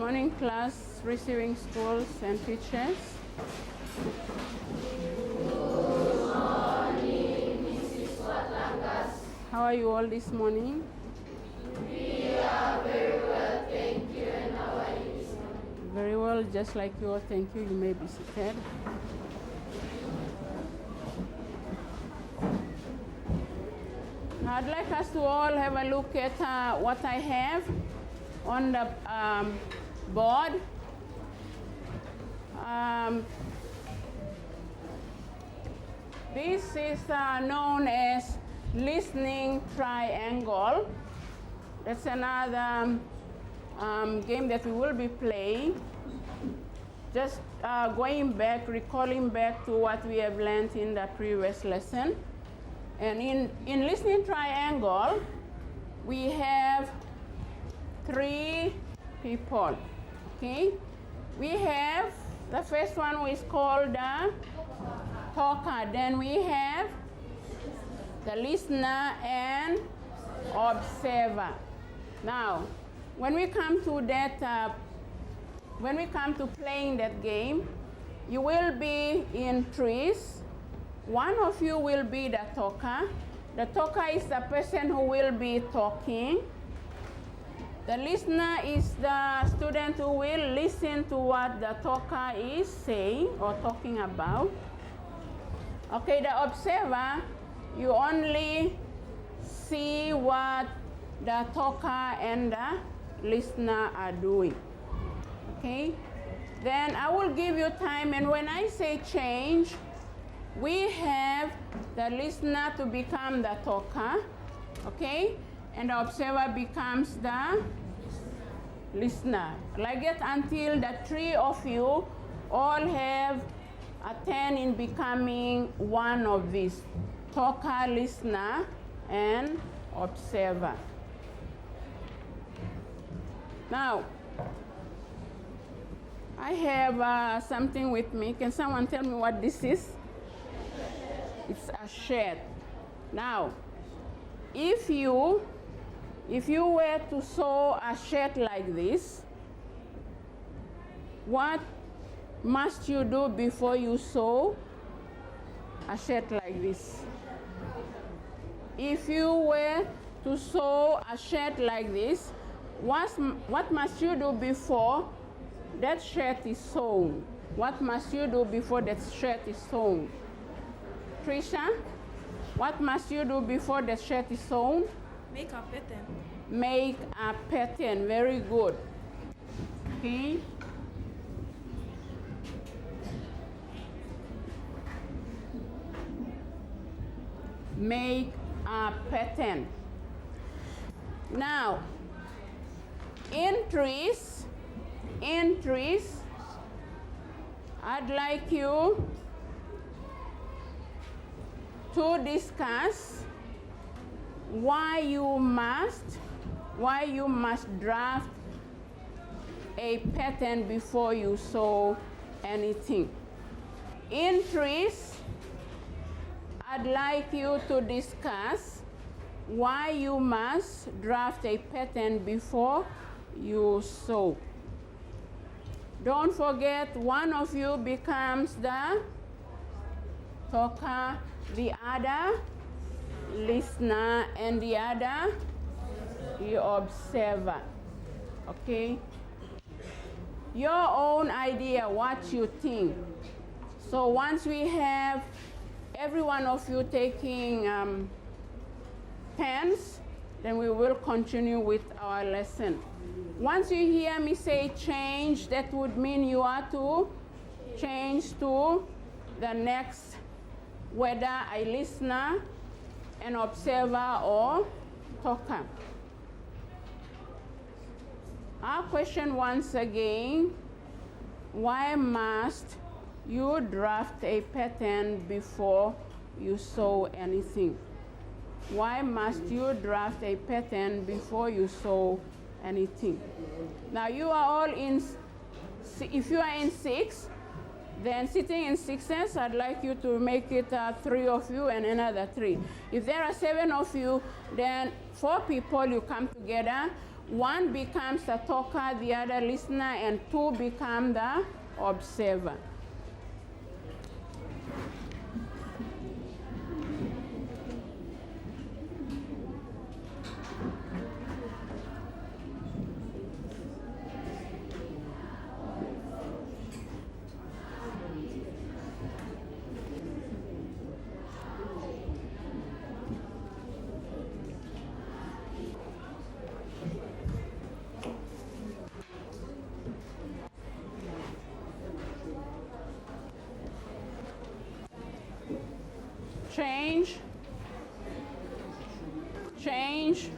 morning, class, receiving schools and teachers. Good morning, Mrs. Watlangas. How are you all this morning? We are very well, thank you. And how are you this morning? Very well, just like you all. Thank you. You may be seated. I'd like us to all have a look at what I have on the board. This is known as listening triangle. That's another game that we will be playing. Just going back, recalling back to what we have learned in the previous lesson. And in listening triangle, we have 3 people, okay? We have, the first one is called the talker. Then we have the listener and observer. Now, when we come to that, when we come to playing that game, you will be in threes. One of you will be the talker. The talker is the person who will be talking. The listener is the student who will listen to what the talker is saying or talking about. Okay, the observer, you only see what the talker and the listener are doing. Okay? Then I will give you time, and when I say change, we have the listener to become the talker, okay? And the observer becomes the listener. Like that until the 3 of you all have a turn in becoming one of these: talker, listener, and observer. Now, I have something with me. Can someone tell me what this is? It's a shed. Now, if you were to sew a shed like this, what must you do before you sew a shed like this? If you were to sew a shed like this, what must you do before that shirt is sewn? What must you do before that shirt is sewn? Trisha, what must you do before the shirt is sewn? Make a pattern. Make a pattern. Very good. Okay. Make a pattern. Now, in trees, I'd like you to discuss why you must draft a pattern before you sew anything. In trees, I'd like you to discuss why you must draft a pattern before you sew. Don't forget, one of you becomes the talker, the other listener, and the other the observer. Okay? Your own idea, what you think. So once we have every one of you taking pens, then we will continue with our lesson. Once you hear me say change, that would mean you are to change to the next, whether a listener, an observer, or talker. Our question once again: why must you draft a pattern before you sew anything? Why must you draft a pattern before you sew anything? Now you are all in, if you are in 6, then sitting in 6s, I'd like you to make it 3 of you and another 3. If there are 7 of you, then 4 people, you come together. one becomes the talker, the other listener, and two become the observer. Change.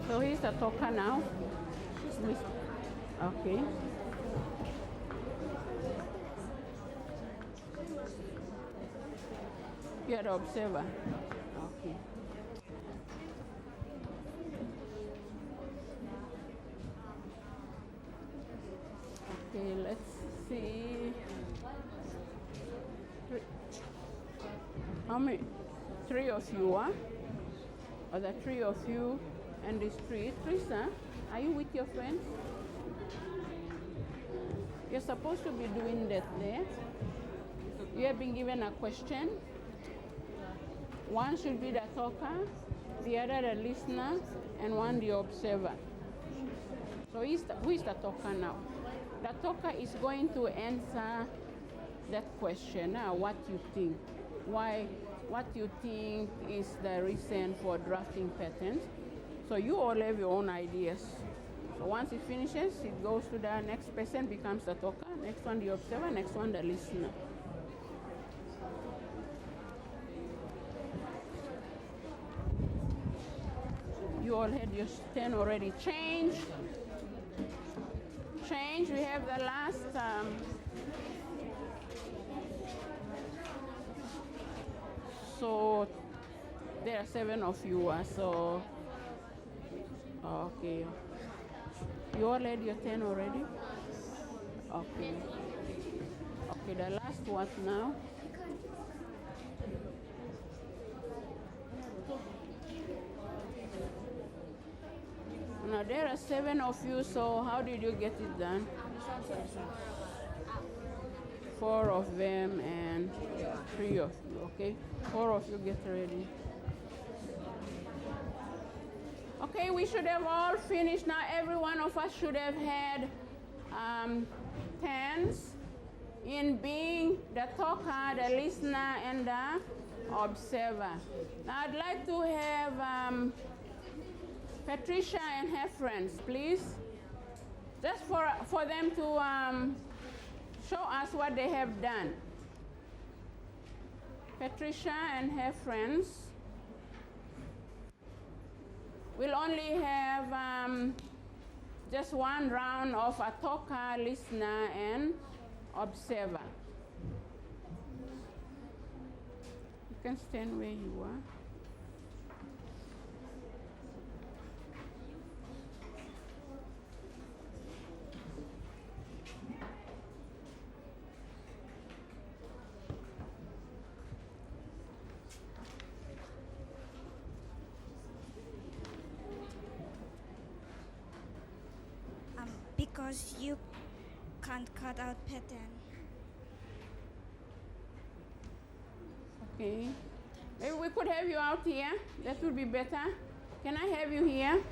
So he's the talker now. Okay. You're the observer. Okay. Okay, let's see. How many? Three of you, huh? Or the three of you and these three. Teresa, are you with your friends? You're supposed to be doing that there. You have been given a question. One should be the talker, the other the listener, and one the observer. So who is the talker now? The talker is going to answer that question, what you think. What you think is the reason for drafting patterns. So you all have your own ideas. So once it finishes, it goes to the next person, becomes the talker, next one the observer, next one the listener. You all had your 10 already. Change. We have the last so there are 7 of you, so okay. You all had your 10 already? Okay. Okay, the last one now. Now there are 7 of you, so how did you get it done? 4 of them and 3 of you, okay? 4 of you get ready. Okay, we should have all finished now. Every one of us should have had 10s in being the talker, the listener, and the observer. Now I'd like to have Patricia and her friends, please. Just for them to show us what they have done. Patricia and her friends. We'll only have just one round of a talker, listener, and observer. You can stand where you are. Because you can't cut out pattern. Okay. Maybe we could have you out here. That would be better. Can I have you here?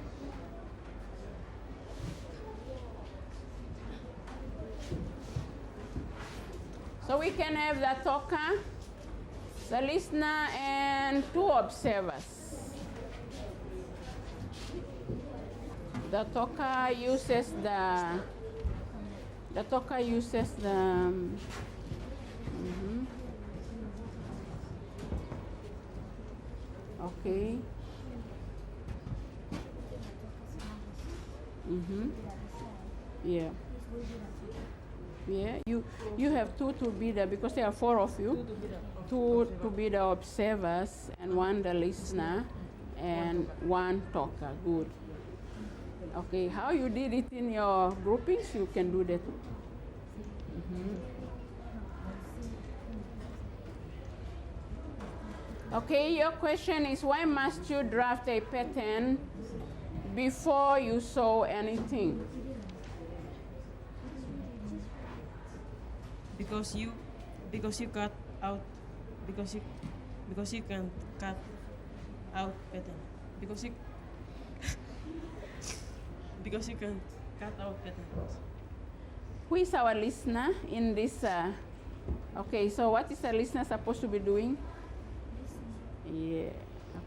So we can have the talker, the listener, and 2 observers. The talker uses the okay. Yeah. Yeah, you have two to be the, because there are four of you. Two to be the observers and one the listener and one talker. Good. Okay, how you did it in your groupings, you can do that. Okay, your question is, why must you draft a pattern before you saw anything? Because you cut out because you can cut out pattern because you can cut out patterns. Who is our listener in this? Okay, so what is a listener supposed to be doing? Yeah,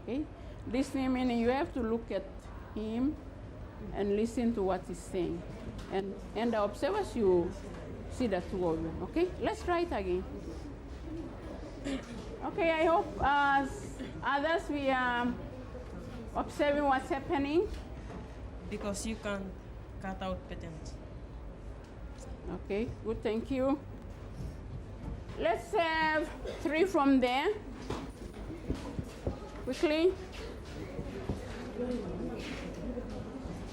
okay. Listening meaning you have to look at him and listen to what he's saying. And the observers, you see the two of them. Okay, let's try it again. Okay, I hope others we are observing what's happening. Because you can cut out patterns. Okay, good, thank you. Let's have 3 from there. Quickly.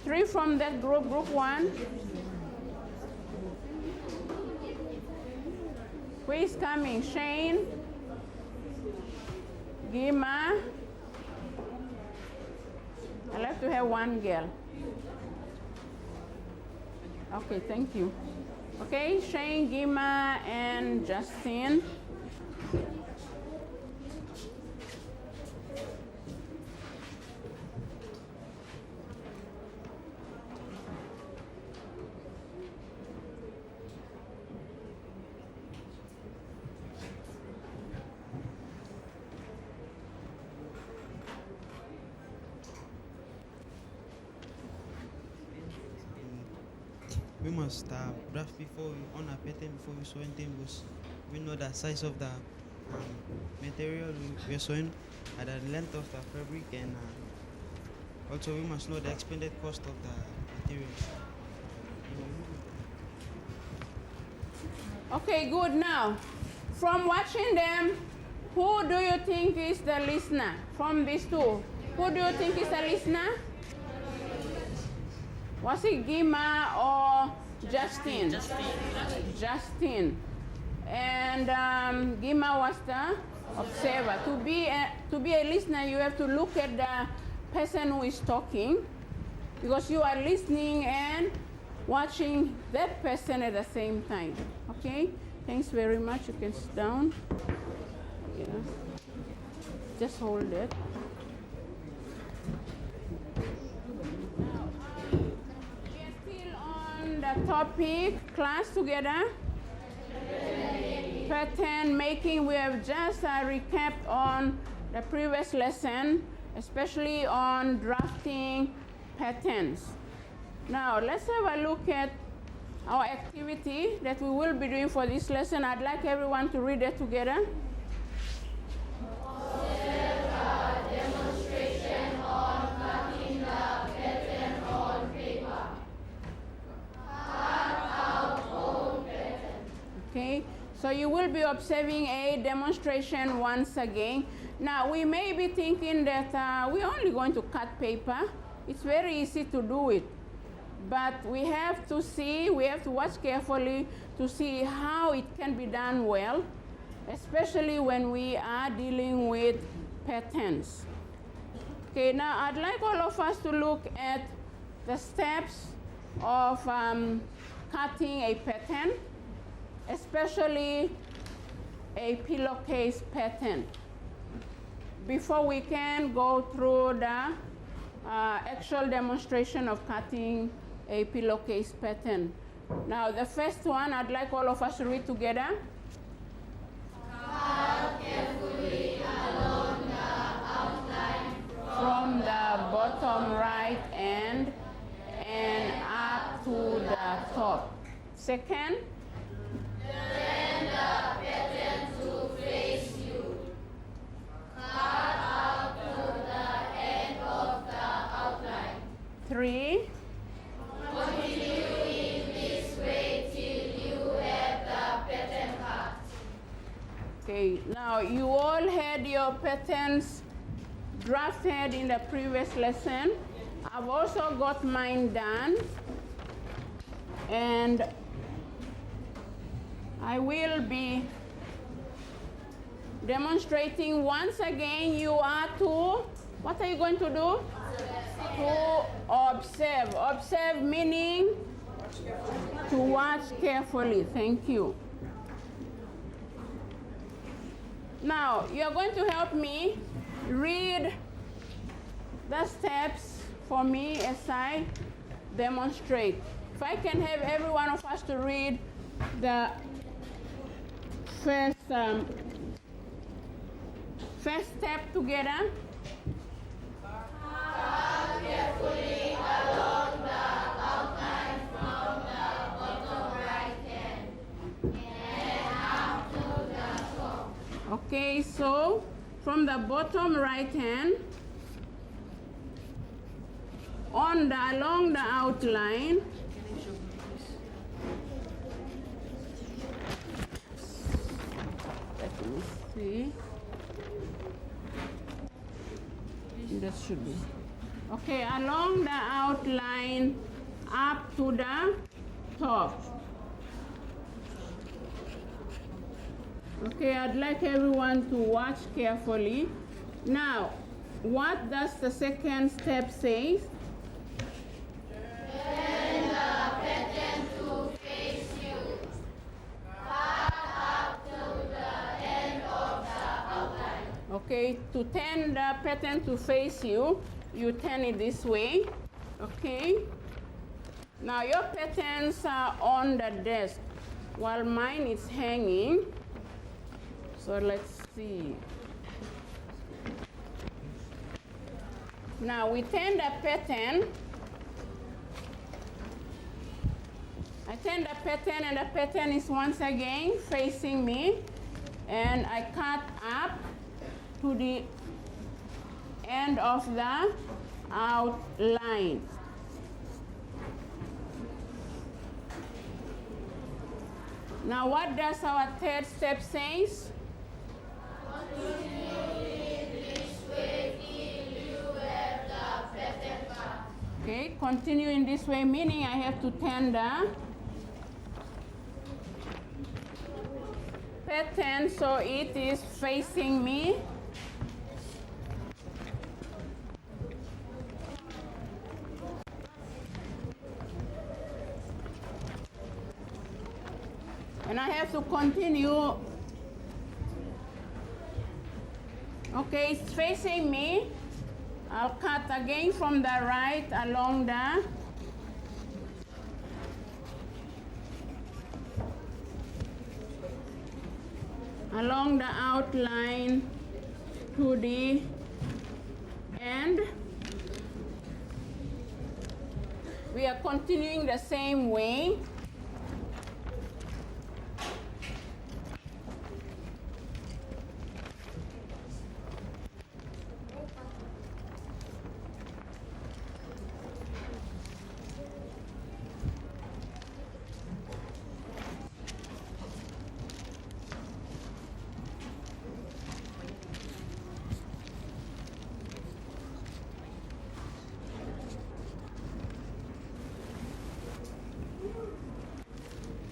3 from that group, group 1. Who is coming? Shane? Gima? I'll have to have one girl. Okay, thank you. Okay, Shane, Gima, and Justin. We must draft before we on a pattern before we sew anything because we know the size of the material we are sewing and the length of the fabric, and also we must know the expended cost of the material. Okay, good. Now, from watching them, who do you think is the listener from these two? Who do you think is the listener? Was it Gima or Justin? Justin. And Gima was the observer. To be a listener, you have to look at the person who is talking, because you are listening and watching that person at the same time. Okay? Thanks very much. You can sit down. Yeah. Just hold it. The topic, class together. Pattern making. We have just recapped on the previous lesson, especially on drafting patterns. Now let's have a look at our activity that we will be doing for this lesson. I'd like everyone to read it together. Demonstration on cutting the pattern on paper. Okay, so you will be observing a demonstration once again. Now we may be thinking that we're only going to cut paper. It's very easy to do it, but we have to watch carefully to see how it can be done well, especially when we are dealing with patterns. Okay, now I'd like all of us to look at the steps of cutting a pattern, especially a pillowcase pattern, before we can go through the actual demonstration of cutting a pillowcase pattern. Now the first one, I'd like all of us to read together. Cut carefully along the outline From the bottom right end and up to the top. Second, Turn the pattern to face you. Cut out to the end of the outline. 3, Continue in this way till you have Now, you all had your patterns drafted in the previous lesson. I've also got mine done. And I will be demonstrating once again. You are to, what are you going to do? To observe. Observe meaning to watch carefully. Thank you. Now, you're going to help me read the steps for me as I demonstrate. If I can have every one of us to read the first step together. Carefully along the outline from the bottom right hand and up to the top. Okay, so from the bottom right hand along the outline, let me see. That should be. Okay, along the outline up to the top. Okay, I'd like everyone to watch carefully. Now, what does the second step say? Turn the pattern to face you. Cut up to the end of the outline. Okay, to turn the pattern to face you, you turn it this way. Okay? Now your patterns are on the desk while mine is hanging. So let's see. Now we turn the pattern. I turn the pattern and the pattern is once again facing me. And I cut up to the end of the outline. Now what does our third step say? Okay, continue in this way, meaning I have to turn the pattern so it is facing me. And I have to continue. Okay, it's facing me. I'll cut again from the right along the outline to the end. We are continuing the same way.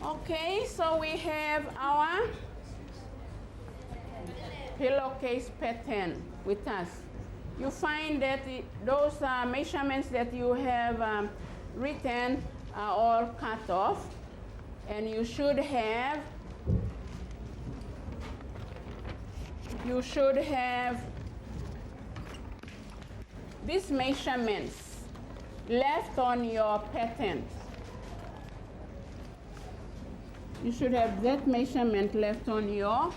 Okay, so we have our pillowcase pattern with us. You find that those measurements that you have written are all cut off, and you should have these measurements left on your pattern. You should have that measurement left on your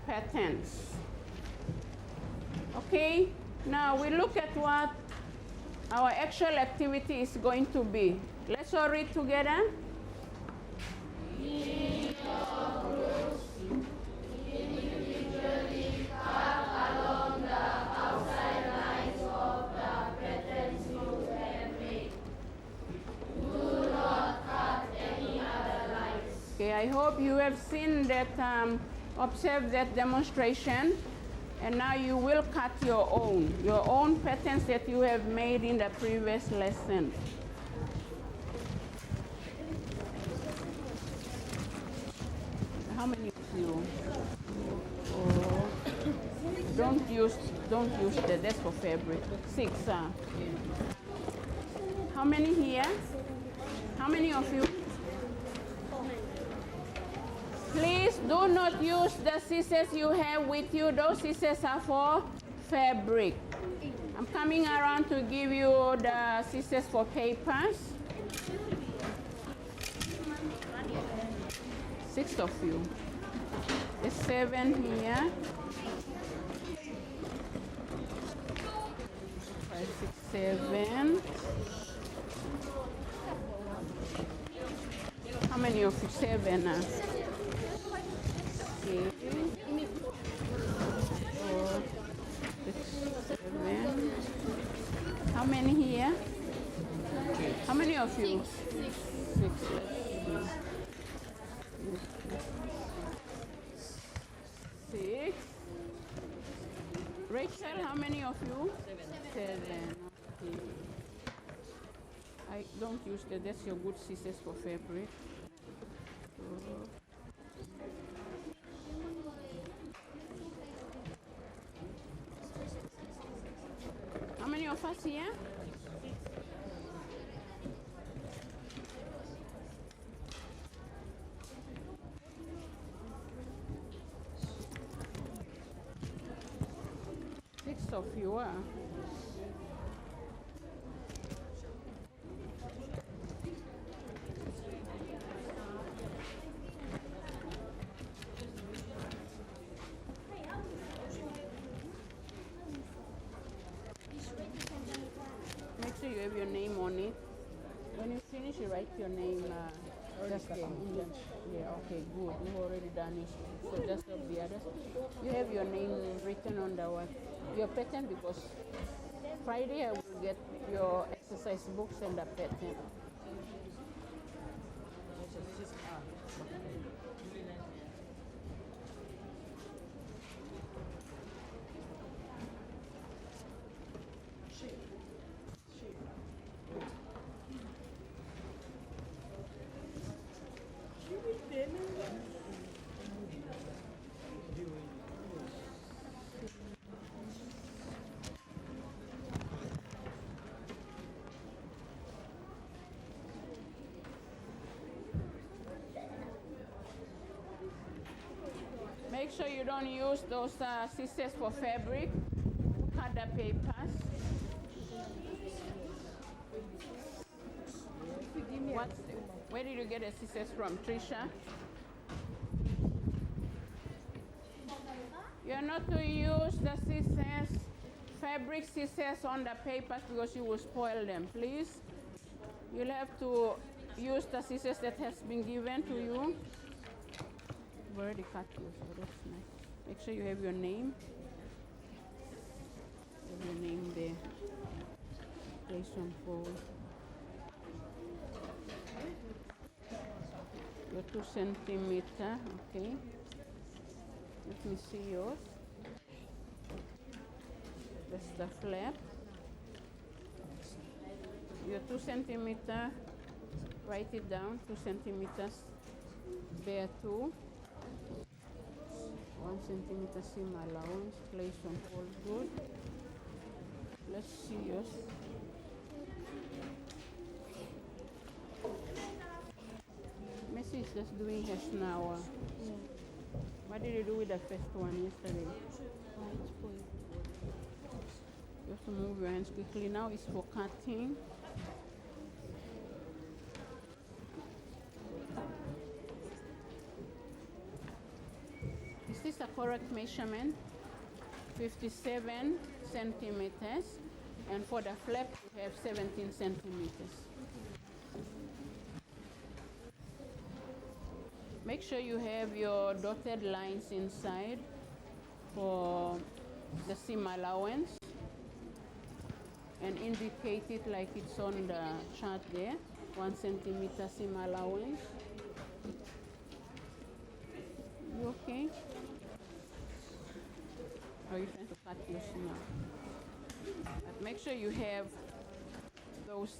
patterns. Okay, now we look at what our actual activity is going to be. Let's all read together. Individually cut along the outside lines of the patterns you have made. Do not cut any other lines. Okay, I hope you have seen that observe that demonstration, and now you will cut your own patterns that you have made in the previous lesson. How many of you? Oh, don't use that. That's for fabric. 6. How many here? How many of you? Please do not use the scissors you have with you. Those scissors are for fabric. I'm coming around to give you the scissors for papers. 6 of you. There's 7 here. 5, 6, 7. How many of you? 7. 8, 4, 6, 7. How many here? How many of you? 6. Six. Rachel, how many of you? 7. Okay. I don't use that. That's your good scissors for fabric. How many of us here? Of you are. Make sure you have your name on it. When you finish, you write your name. Just there. Yeah, okay, good. You've already done it. So just of the others. You have your name written on the what? Your pattern, because Friday I will get your exercise books and the pattern. Make sure you don't use those scissors for fabric. Cut the papers. Where did you get the scissors from, Trisha? You're not to use the scissors, fabric scissors on the papers, because you will spoil them, please. You'll have to use the scissors that has been given to you. I've already cut you, so that's nice. Make sure you have your name. Have your name there. Place on fold. Your 2 centimeter, okay. Let me see yours. That's the flap. Your 2 centimeter, write it down, 2 centimeters, bare 2. 1 centimeter seam allowance, place on fold, good. Let's see yours. Messi is just doing his now. What did you do with the first one yesterday? You have to move your hands quickly. Now it's for cutting. Is this a correct measurement? 57 centimeters. And for the flap, you have 17 centimeters. Make sure you have your dotted lines inside for the seam allowance, and indicate it like it's on the chart there. 1 centimeter seam allowance. You okay? Or you're trying to cut your small. But make sure you have those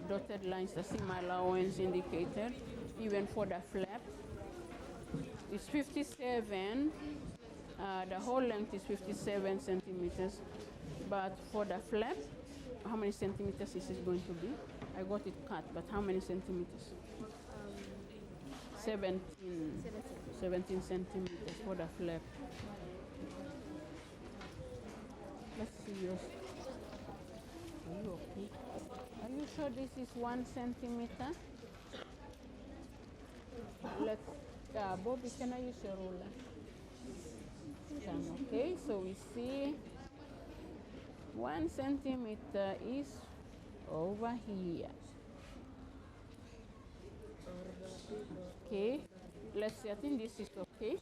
dotted lines, the seam allowance indicated, even for the flap. It's 57. The whole length is 57 centimeters. But for the flap, how many centimeters is it going to be? I got it cut, but how many centimeters? 17. 17 centimeters for the flap. Let's see yours. Are you okay? Are you sure this is 1 centimeter? Let's, Bobby, can I use your ruler? Okay, so we see 1 centimeter is over here. Okay, let's see, I think this is okay.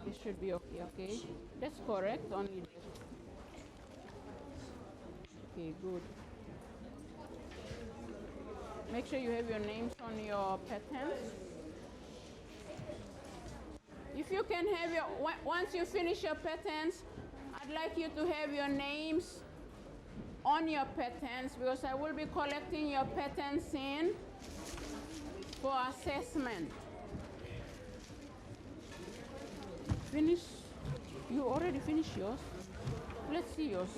This should be okay, okay? That's correct, only that. Okay, good. Make sure you have your names on your patterns. If you can have your, once you finish your patterns, I'd like you to have your names on your patterns because I will be collecting your patterns in for assessment. Finish? You already finished yours? Let's see yours.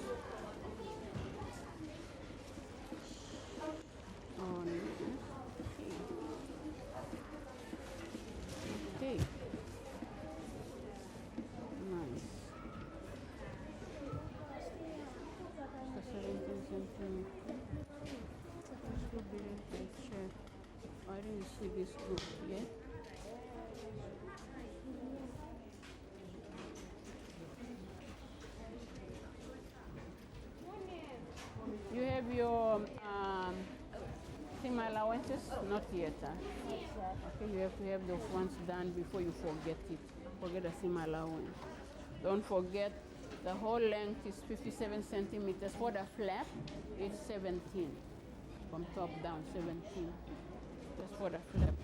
Oh, okay. Okay. Nice. So 17 centimeters. This would be the check. I didn't see this group yet. You have your seam allowances? Not yet. Okay, you have to have those ones done before you forget it. Forget the seam allowance. Don't forget the whole length is 57 centimeters. For the flap, it's 17. From top down, 17. Just for the flap.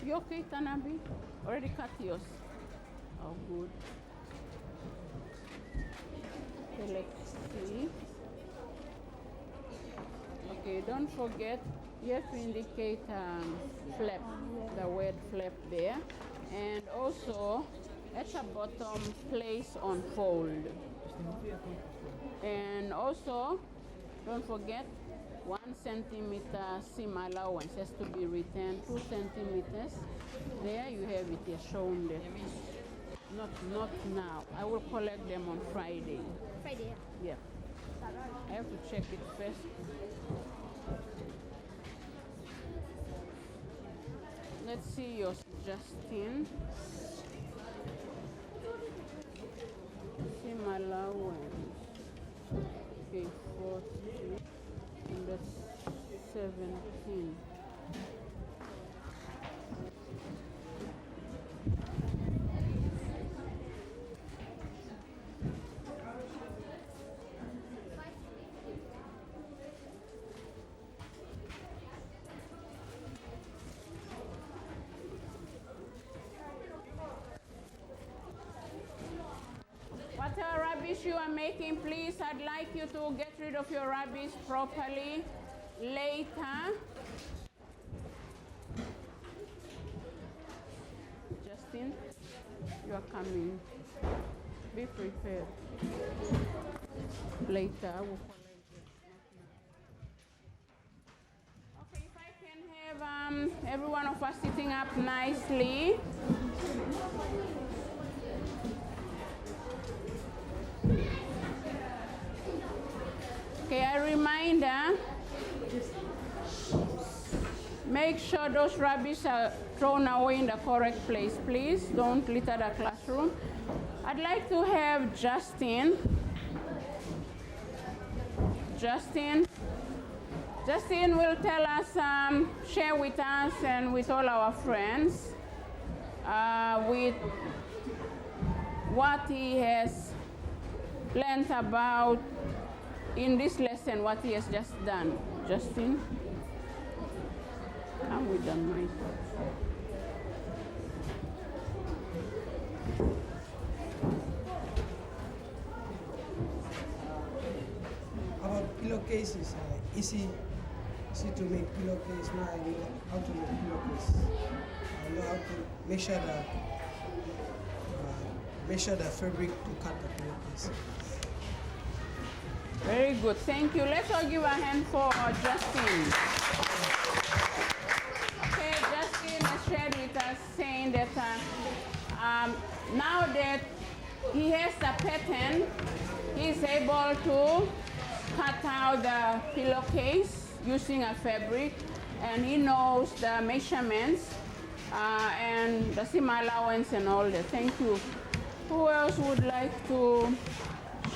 You okay, Tanabi? Already cut yours? Oh, good. Okay, let's see. Okay, don't forget, you have to indicate flap, the word flap there. And also, at the bottom, place on fold. And also, don't forget, 1 centimeter seam allowance has to be returned, 2 centimeters. There you have it here shown there. Not now. I will collect them on Friday. Friday. Yeah. I have to check it first. Let's see yours, Justin. Seam allowance. Okay, 40. And that's 17. Whatever rubbish you are making, please, I'd like you to get rid of your rubbish properly later. Justin, you are coming. Be prepared. Later, I will collect them. Okay, if I can have every one of us sitting up nicely. Okay, a reminder, make sure those rubbish are thrown away in the correct place, please. Don't litter the classroom. I'd like to have Justin. Justin, Justin will tell us, share with us and with all our friends with what he has learned about in this lesson, what he has just done. Justin, come with the mic. About pillowcases, easy to make pillowcase. Now I know how to make pillowcase. I know how to measure the fabric to cut the pillowcase. Very good, thank you. Let's all give a hand for Justin. Okay, Justin has shared with us saying that now that he has a pattern, he's able to cut out the pillowcase using a fabric, and he knows the measurements and the seam allowance and all that. Thank you. Who else would like to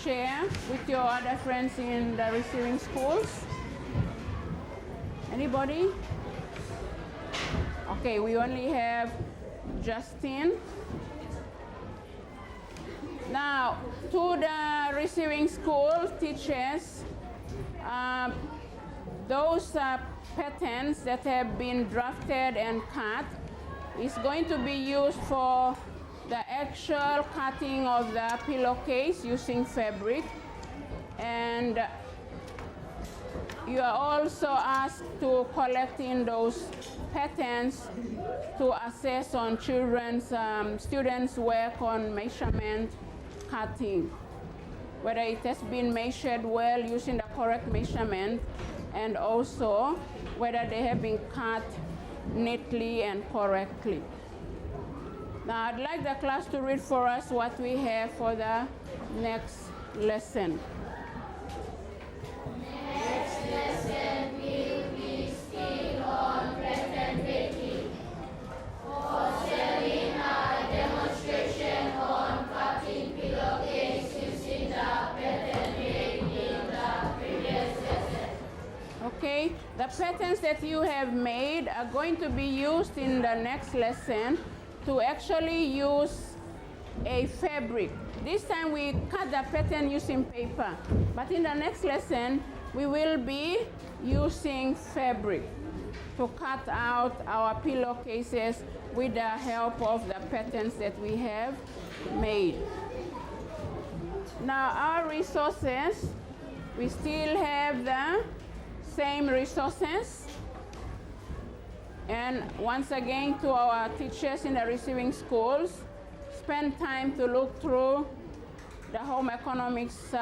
share with your other friends in the receiving schools? Anybody? Okay, we only have Justin. Now, to the receiving school teachers, those patterns that have been drafted and cut is going to be used for the actual cutting of the pillowcase using fabric. And you are also asked to collect in those patterns to assess on students' work on measurement cutting, whether it has been measured well using the correct measurement, and also whether they have been cut neatly and correctly. Now I'd like the class to read for us what we have for the next lesson. Next lesson will be still on pattern making. For sharing a demonstration on cutting pillowcase using the pattern made in the previous lesson. Okay, the patterns that you have made are going to be used in the next lesson to actually use a fabric. This time we cut the pattern using paper, but in the next lesson we will be using fabric to cut out our pillowcases with the help of the patterns that we have made. Now our resources, we still have the same resources. And once again, to our teachers in the receiving schools, spend time to look through the Home Economics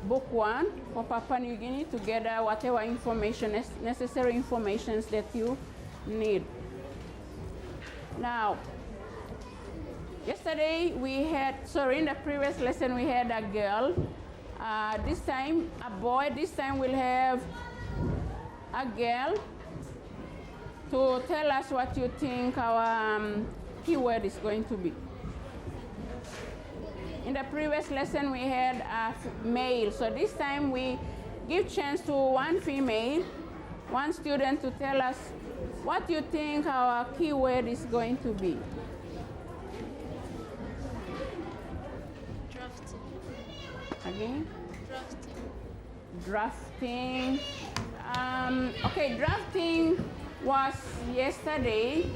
Book 1 for Papua New Guinea to gather whatever information, necessary information that you need. Now, yesterday in the previous lesson we had a girl. This time, a boy. This time we'll have a girl to tell us what you think our keyword is going to be. In the previous lesson we had a male, so this time we give chance to one female, one student to tell us what you think our keyword is going to be. Drafting. Again? Drafting. Drafting. Okay, drafting was yesterday.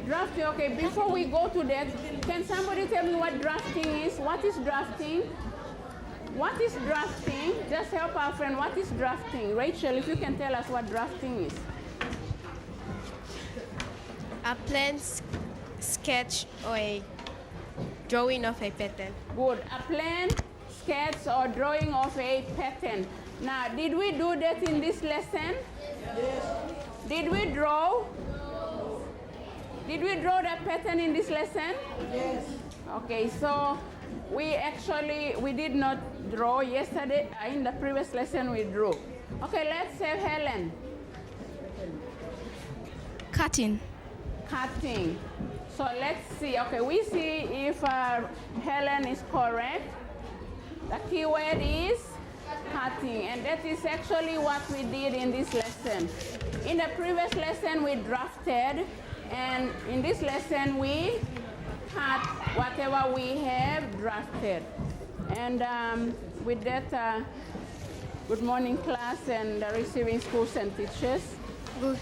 Drafting, okay, before we go to that, can somebody tell me what drafting is? What is drafting? What is drafting? Just help our friend, what is drafting? Rachel, if you can tell us what drafting is. A plan, sketch, or a drawing of a pattern. Good, a plan, sketch, or drawing of a pattern. Now, did we do that in this lesson? Yes. Did we draw? No. Did we draw the pattern in this lesson? Yes. Okay, so we did not draw yesterday. In the previous lesson we drew. Okay, let's have Helen. Cutting. Cutting. So let's see. Okay, we see if Helen is correct. The keyword is cutting, and that is actually what we did in this lesson. In the previous lesson, we drafted, and in this lesson, we cut whatever we have drafted. And with that, good morning, class, and receiving schools and teachers. Good.